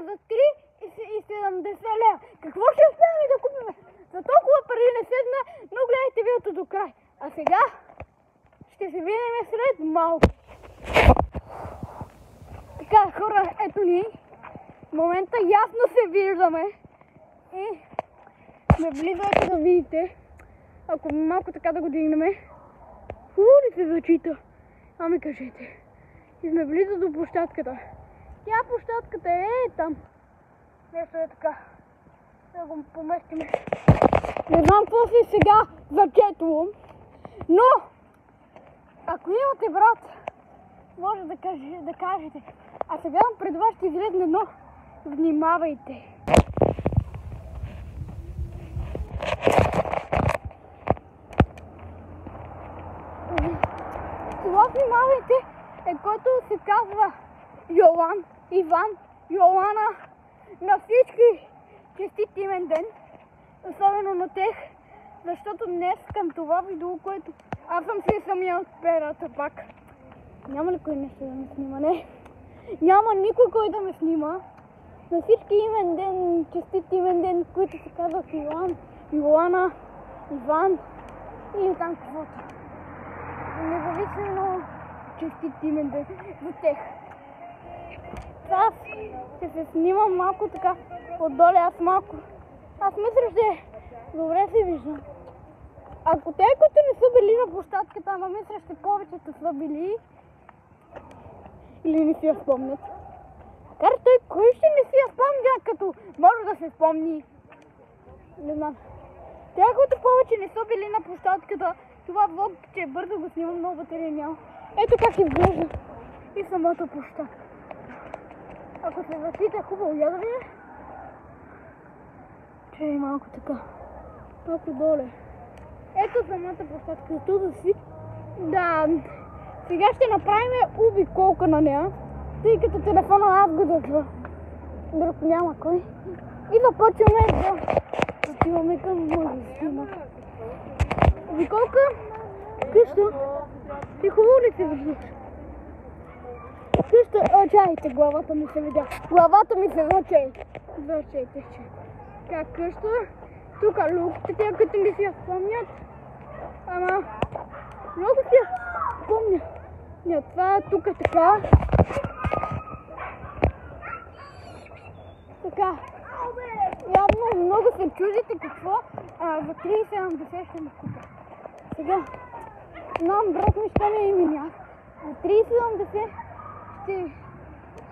за 3,70 лева. Какво ще успеем да купим? За толкова пари не седна, но гледайте видеото до край. А сега ще се видим след малко. Така, хора, ето ни. В момента ясно се виждаме. И сме близо, ето да видите. Ако малко така да го дигнем. Хубаво ли се зачита? Ами кажете. И сме близо до площадката. Тя площадката е там. Нещо е така. Да го поместим. Не знам какво си сега зачетвам. Но, ако имате брат, може да кажете. А сега пред вас ще излезне едно. Внимавайте. Това внимавайте е който се казва Йоан, Иван, Йоана. На всички честит имен ден. Особено на тех. Защото днес към това видео, което аз съм си самия от перата пак. Няма ли кой нещо да ме снима? Не. Няма никой кой да ме снима. На всички имен ден, честит имен ден, които се казват Йоан, Йоана, Иван или там каквото. Независимо честит имен ден за тех. Аз ще се снимам малко така отдоле, аз мисля, че добре се виждам. Ако те, които не са били на площадката, ама мисля, че повечето са били или не си я спомнят. Кар той, кой ще не си я спомня, като може да се спомни? Не знам. Те, които повече не са били на площадката, това влог, че бързо го снимам, много батерия няма. Ето как изглежда и самата площадка. Ако се вършите хубаво ядове, че е малко така. Малко доле. Ето самата площадка, зато да си. Да, сега ще направим обиколка на нея, тъй като телефона аз го държа. Друг няма кой. И започваме да отиваме към магазина. Обиколка, къща. Ти хубаво ли се виждаш? Къща, чайте, главата ми се видя. Главата ми се зачейте. Как къща? Тук луките, тя като не си я спомнят. Ама, много си я спомня. Не, това тук е така. Така. Явно много се чудите какво за 3,70 ще ме купя. Сега, знам, брат ми ще ме именя. За 3,70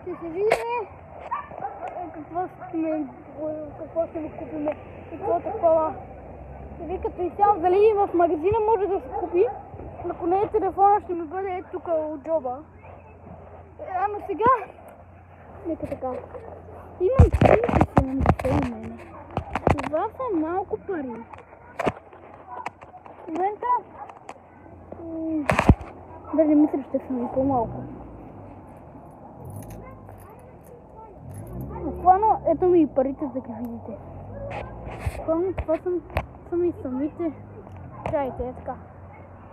ще се видим какво ще ми купим и какво такова. Ще ви като изцяло дали в магазина може да се купи. Ако не е телефона, ще ми бъде тук от джоба. Ама сега, нека така. Имам 3,70 на мене. Това са малко пари. В момента, дали мисля, ще съм по-малко. Буквално, ето ми и парите, за да ги видите. Буквално, това са ми самите. Чайте, е така.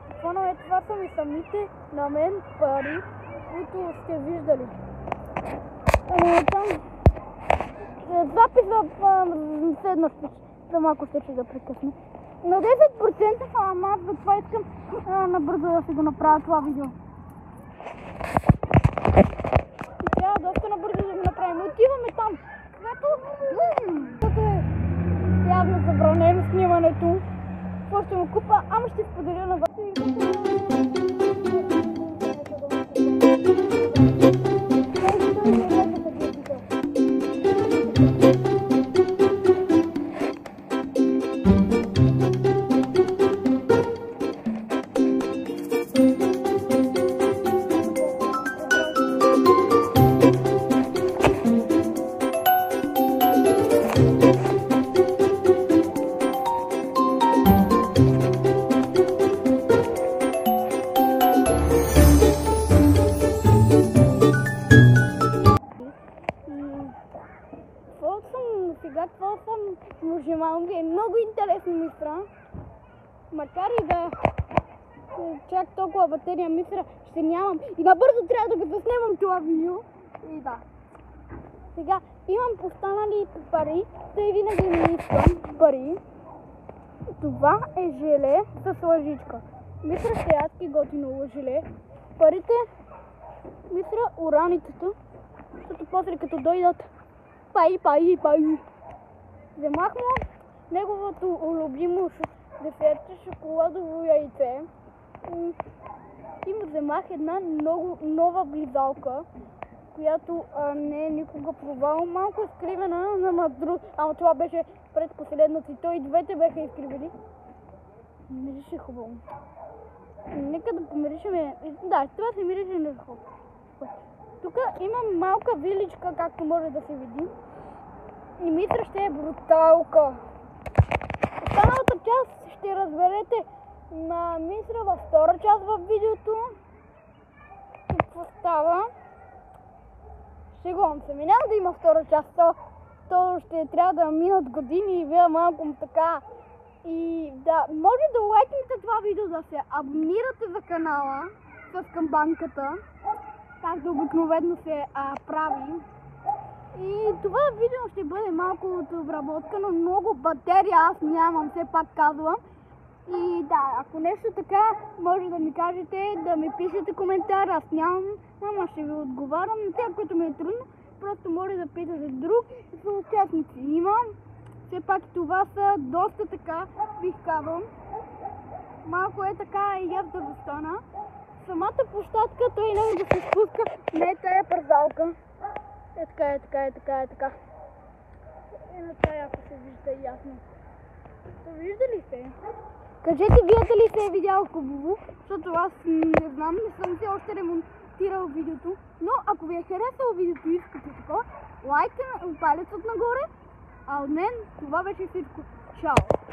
Буквално, това са ми самите на мен пари, които сте виждали. Там записа седно за малко ще да прекъсне. На 10%, ама аз за това искам набързо да си го направя това видео. И трябва доста набързо да го направим. Отиваме там, където е явно забранено снимането. Какво ще му купа, ама ще споделя на вас. Сега това съм нажималки, е много интересно мисля. Макар и да чак толкова батерия мисля, ще нямам. И набързо трябва да го заснемам това видео. И да. Сега имам останали пари, тъй винаги ми искам пари. Това е желе с лъжичка. Мисля, ще адски готино желе. Парите, мисля, ураницата, защото после като дойдат паи. Вземах му неговото любимо десерт, шоколадово яйце. И му вземах една много нова близалка, която не е никога пробвал. Малко изкривена, ама това беше предпоследната и той и двете бяха изкривени. Мирише хубаво. Нека да помиришеме. Да, това се мирише на хубаво. Тук има малка виличка, както може да се види. И мисля, ще е бруталка. Останалата част ще разберете мисля във втора част в видеото. Какво става? Шегувам се. Няма да има втора част. То ще трябва да минат години и вие малко така. И да, може да лайкнете това видео, да се абонирате за канала с камбанката, както обикновено се прави. И това видео ще бъде малко от обработка, но много батерия аз нямам, все пак казвам. И да, ако нещо така, може да ми кажете, да ми пишете коментар, аз нямам, ама ще ви отговарям на тях, което ми е трудно. Просто може да питате друг, участници имам. Все пак това са доста така, бих казал. Малко е така и аз да застана. Самата площадка, той няма да се спуска, не тая пързалка. Е така. И на тая, ако се вижда ясно. Вижда ли се? Кажете, вие дали се е видял хубаво, защото аз не знам, не съм все още ремонтирал видеото. Но ако ви е харесало видеото и искате такова, лайк, палец отнагоре. А от мен това беше всичко. Чао!